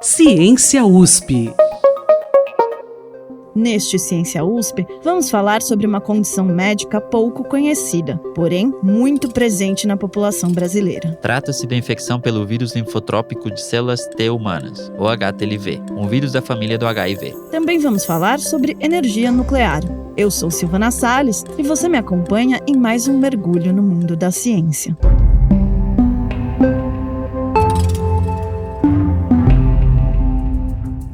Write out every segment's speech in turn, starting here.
Ciência USP. Neste Ciência USP, vamos falar sobre uma condição médica pouco conhecida, porém muito presente na população brasileira. Trata-se da infecção pelo vírus linfotrópico de células T humanas, ou HTLV, um vírus da família do HIV. Também vamos falar sobre energia nuclear. Eu sou Silvana Salles e você me acompanha em mais um mergulho no mundo da ciência.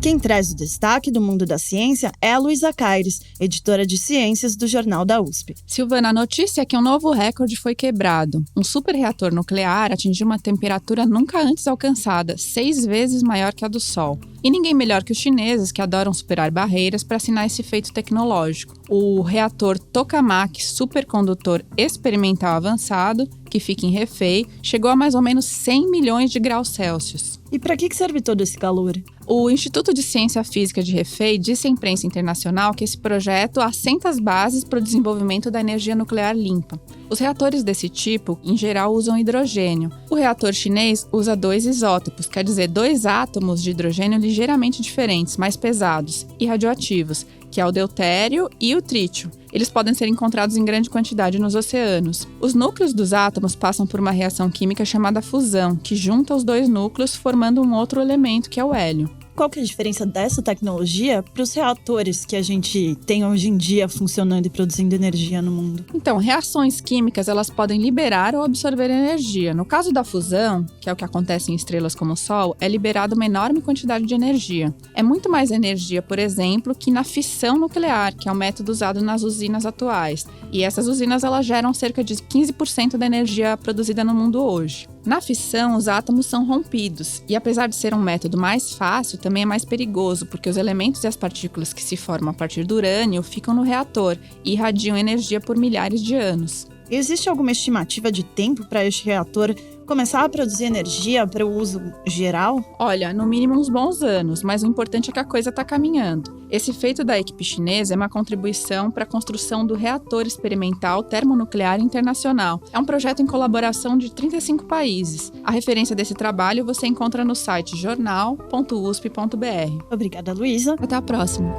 Quem traz o destaque do mundo da ciência é a Luísa Caires, editora de ciências do Jornal da USP. Silvana, a notícia é que um novo recorde foi quebrado. Um superreator nuclear atingiu uma temperatura nunca antes alcançada, 6 vezes maior que a do Sol. E ninguém melhor que os chineses, que adoram superar barreiras para assinar esse feito tecnológico. O reator Tokamak Supercondutor Experimental Avançado, que fica em Hefei, chegou a mais ou menos 100 milhões de graus Celsius. E para que serve todo esse calor? O Instituto de Ciência Física de Hefei disse à imprensa internacional que esse projeto assenta as bases para o desenvolvimento da energia nuclear limpa. Os reatores desse tipo, em geral, usam hidrogênio. O reator chinês usa 2 isótopos, quer dizer, 2 átomos de hidrogênio ligeiramente diferentes, mais pesados e radioativos, que é o deutério e o trítio. Eles podem ser encontrados em grande quantidade nos oceanos. Os núcleos dos átomos passam por uma reação química chamada fusão, que junta os 2 núcleos formando um outro elemento, que é o hélio. Qual que é a diferença dessa tecnologia para os reatores que a gente tem hoje em dia funcionando e produzindo energia no mundo? Então, reações químicas, elas podem liberar ou absorver energia. No caso da fusão, que é o que acontece em estrelas como o Sol, é liberada uma enorme quantidade de energia. É muito mais energia, por exemplo, que na fissão nuclear, que é o método usado nas usinas atuais. E essas usinas, elas geram cerca de 15% da energia produzida no mundo hoje. Na fissão, os átomos são rompidos, e apesar de ser um método mais fácil, também é mais perigoso, porque os elementos e as partículas que se formam a partir do urânio ficam no reator e irradiam energia por milhares de anos. Existe alguma estimativa de tempo para este reator começar a produzir energia para o uso geral? Olha, no mínimo uns bons anos, mas o importante é que a coisa está caminhando. Esse feito da equipe chinesa é uma contribuição para a construção do Reator Experimental Termonuclear Internacional. É um projeto em colaboração de 35 países. A referência desse trabalho você encontra no site jornal.usp.br. Obrigada, Luísa. Até a próxima.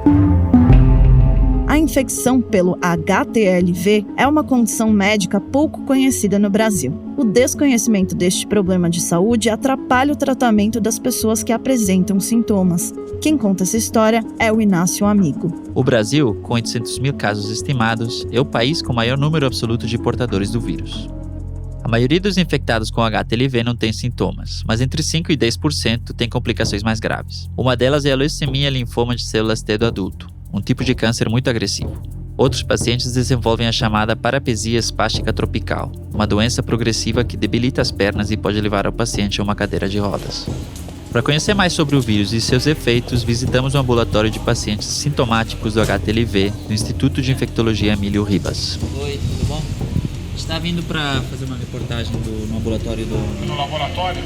A infecção pelo HTLV é uma condição médica pouco conhecida no Brasil. O desconhecimento deste problema de saúde atrapalha o tratamento das pessoas que apresentam sintomas. Quem conta essa história é o Inácio Amigo. O Brasil, com 800 mil casos estimados, é o país com o maior número absoluto de portadores do vírus. A maioria dos infectados com HTLV não tem sintomas, mas entre 5% e 10% tem complicações mais graves. Uma delas é a leucemia linfoma de células T do adulto, um tipo de câncer muito agressivo. Outros pacientes desenvolvem a chamada parapesia espástica tropical, uma doença progressiva que debilita as pernas e pode levar o paciente a uma cadeira de rodas. Para conhecer mais sobre o vírus e seus efeitos, visitamos o ambulatório de pacientes sintomáticos do HTLV do Instituto de Infectologia Emílio Ribas. Oi, tudo bom? Está vindo para fazer uma reportagem no ambulatório do... No laboratório?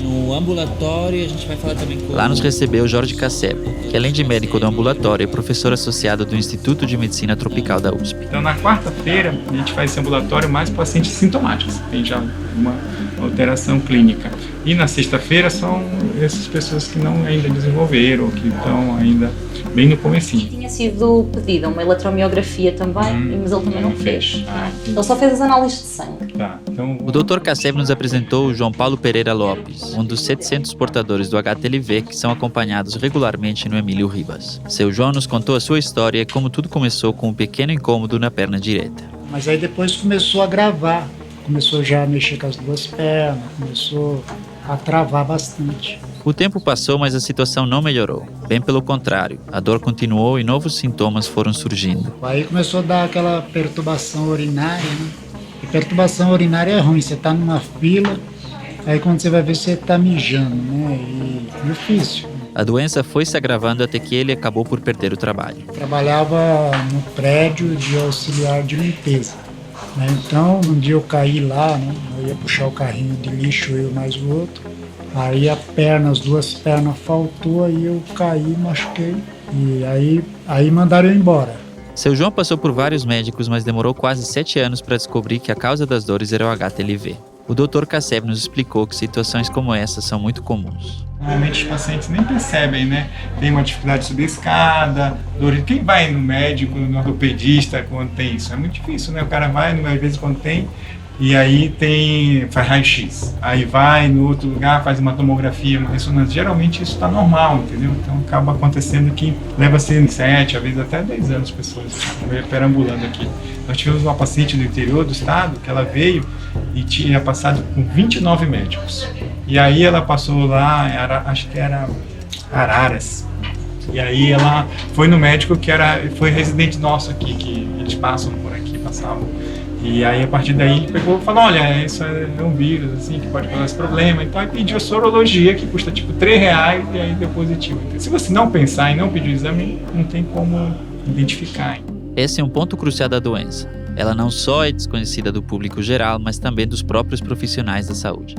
No ambulatório, a gente vai falar também com... Lá nos recebeu Jorge Casseb, que além de médico do ambulatório, é professor associado do Instituto de Medicina Tropical da USP. Então, na quarta-feira, a gente faz esse ambulatório mais pacientes sintomáticos, tem já uma alteração clínica. E na sexta-feira são essas pessoas que não ainda desenvolveram, ou que estão ainda bem no comecinho. Tinha sido pedida uma eletromiografia também, mas ele também não fez. Ele só fez as análises de sangue. Então, O Dr. Casseb nos apresentou o João Paulo Pereira Lopes, um dos 700 portadores do HTLV que são acompanhados regularmente no Emílio Ribas. Seu João nos contou a sua história e como tudo começou com um pequeno incômodo na perna direita. Mas aí depois começou a gravar, começou já a mexer com as 2 pernas, começou a travar bastante. O tempo passou, mas a situação não melhorou. Bem pelo contrário, a dor continuou e novos sintomas foram surgindo. Aí começou a dar aquela perturbação urinária, né? E perturbação urinária é ruim, você tá numa fila, aí quando você vai ver, você tá mijando, né? E difícil. A doença foi se agravando até que ele acabou por perder o trabalho. Trabalhava no prédio de auxiliar de limpeza, né? Então, um dia eu caí lá, né? Eu ia puxar o carrinho de lixo, eu mais o outro. Aí as 2 pernas faltou, aí eu caí, machuquei. E aí mandaram eu embora. Seu João passou por vários médicos, mas demorou quase 7 anos para descobrir que a causa das dores era o HTLV. O Dr. Casseb nos explicou que situações como essa são muito comuns. Normalmente os pacientes nem percebem, né? Tem uma dificuldade de subir escada, dor. Quem vai no médico, no ortopedista quando tem isso? É muito difícil, né? O cara vai, às vezes quando tem, e aí faz raio-x. Aí vai no outro lugar, faz uma tomografia, uma ressonância. Geralmente isso está normal, entendeu? Então acaba acontecendo que leva-se 7, às vezes até 10 anos pessoas perambulando aqui. Nós tivemos uma paciente do interior do estado que ela veio e tinha passado com 29 médicos. E aí ela passou lá, acho que era Araras. E aí ela foi no médico foi residente nosso aqui, que eles passam por aqui, passavam. E aí a partir daí ele pegou e falou, olha, isso é um vírus assim, que pode causar esse problema. Então aí pediu a sorologia, que custa tipo R$3, e aí deu positivo. Então, se você não pensar e não pedir o exame, não tem como identificar. Esse é um ponto crucial da doença. Ela não só é desconhecida do público geral, mas também dos próprios profissionais da saúde.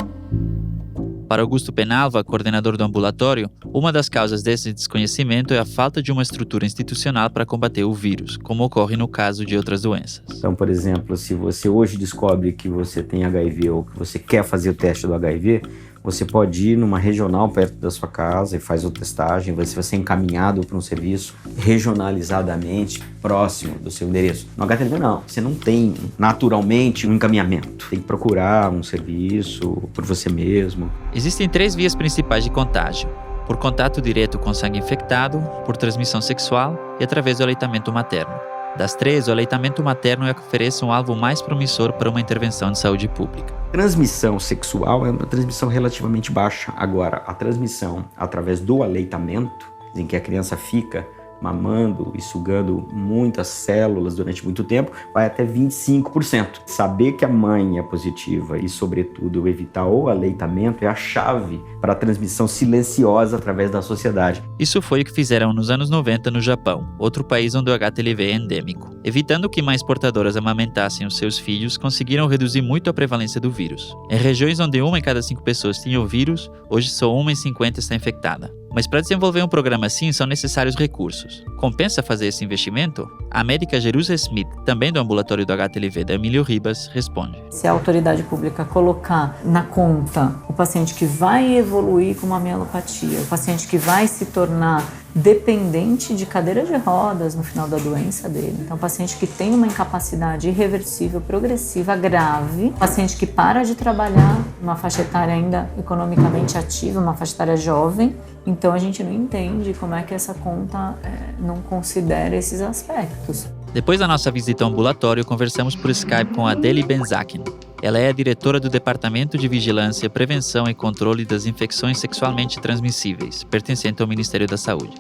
Para Augusto Penalva, coordenador do ambulatório, uma das causas desse desconhecimento é a falta de uma estrutura institucional para combater o vírus, como ocorre no caso de outras doenças. Então, por exemplo, se você hoje descobre que você tem HIV ou que você quer fazer o teste do HIV, você pode ir numa regional perto da sua casa e faz a testagem, você vai ser encaminhado para um serviço regionalizadamente próximo do seu endereço. No HTLV não, você não tem naturalmente um encaminhamento. Tem que procurar um serviço por você mesmo. Existem 3 vias principais de contágio: por contato direto com sangue infectado, por transmissão sexual e através do aleitamento materno. Das 3, o aleitamento materno é que oferece um alvo mais promissor para uma intervenção de saúde pública. Transmissão sexual é uma transmissão relativamente baixa. Agora, a transmissão através do aleitamento, em que a criança fica mamando e sugando muitas células durante muito tempo, vai até 25%. Saber que a mãe é positiva e, sobretudo, evitar o aleitamento é a chave para a transmissão silenciosa através da sociedade. Isso foi o que fizeram nos anos 90 no Japão, outro país onde o HTLV é endêmico. Evitando que mais portadoras amamentassem os seus filhos, conseguiram reduzir muito a prevalência do vírus. Em regiões onde 1 em cada 5 pessoas tinha o vírus, hoje só 1 em 50 está infectada. Mas para desenvolver um programa assim, são necessários recursos. Compensa fazer esse investimento? A médica Jerusa Smith, também do ambulatório do HTLV da Emílio Ribas, responde. Se a autoridade pública colocar na conta o paciente que vai evoluir com uma mielopatia, o paciente que vai se tornar dependente de cadeira de rodas no final da doença dele. Então, paciente que tem uma incapacidade irreversível, progressiva, grave, paciente que para de trabalhar, uma faixa etária ainda economicamente ativa, uma faixa etária jovem. Então, a gente não entende como é que essa conta não considera esses aspectos. Depois da nossa visita ao ambulatório, conversamos por Skype com Adele Benzakin. Ela é a diretora do Departamento de Vigilância, Prevenção e Controle das Infecções Sexualmente Transmissíveis, pertencente ao Ministério da Saúde.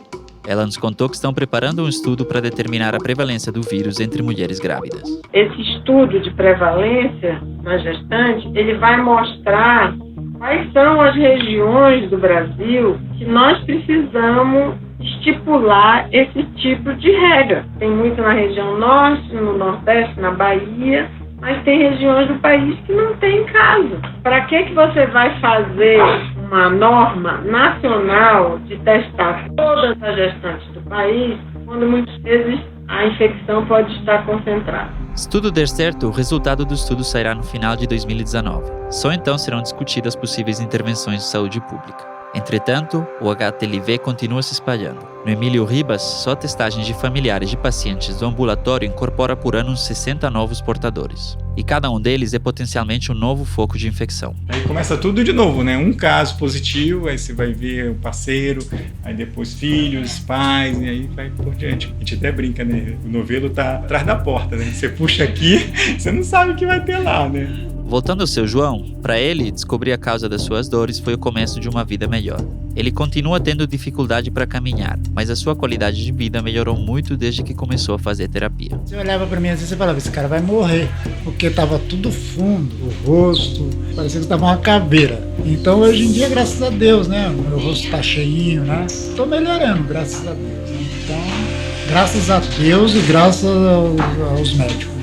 Ela nos contou que estão preparando um estudo para determinar a prevalência do vírus entre mulheres grávidas. Esse estudo de prevalência na gestante, ele vai mostrar quais são as regiões do Brasil que nós precisamos estipular esse tipo de regra. Tem muito na região norte, no nordeste, na Bahia, mas tem regiões do país que não tem caso. Para que você vai fazer uma norma nacional de testar todas as gestantes do país, quando muitas vezes a infecção pode estar concentrada? Se tudo der certo, o resultado do estudo sairá no final de 2019. Só então serão discutidas possíveis intervenções de saúde pública. Entretanto, o HTLV continua se espalhando. No Emílio Ribas, só testagens de familiares de pacientes do ambulatório incorpora por ano uns 60 novos portadores. E cada um deles é potencialmente um novo foco de infecção. Aí começa tudo de novo, né? Um caso positivo, aí você vai ver o parceiro, aí depois filhos, pais, e aí vai por diante. A gente até brinca, né? O novelo tá atrás da porta, né? Você puxa aqui, você não sabe o que vai ter lá, né? Voltando ao seu João, para ele, descobrir a causa das suas dores foi o começo de uma vida melhor. Ele continua tendo dificuldade para caminhar, mas a sua qualidade de vida melhorou muito desde que começou a fazer terapia. Você olhava para mim às vezes e falava, esse cara vai morrer, porque tava tudo fundo, o rosto, parecia que tava uma caveira. Então hoje em dia, graças a Deus, né, o meu rosto tá cheinho, né, tô melhorando, graças a Deus, né? Então, graças a Deus e graças aos médicos, né.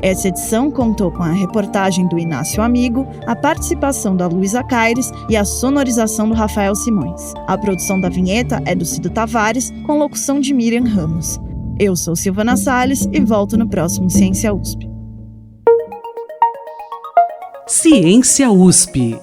Essa edição contou com a reportagem do Inácio Amigo, a participação da Luísa Caires e a sonorização do Rafael Simões. A produção da vinheta é do Cido Tavares, com locução de Miriam Ramos. Eu sou Silvana Salles e volto no próximo Ciência USP. Ciência USP.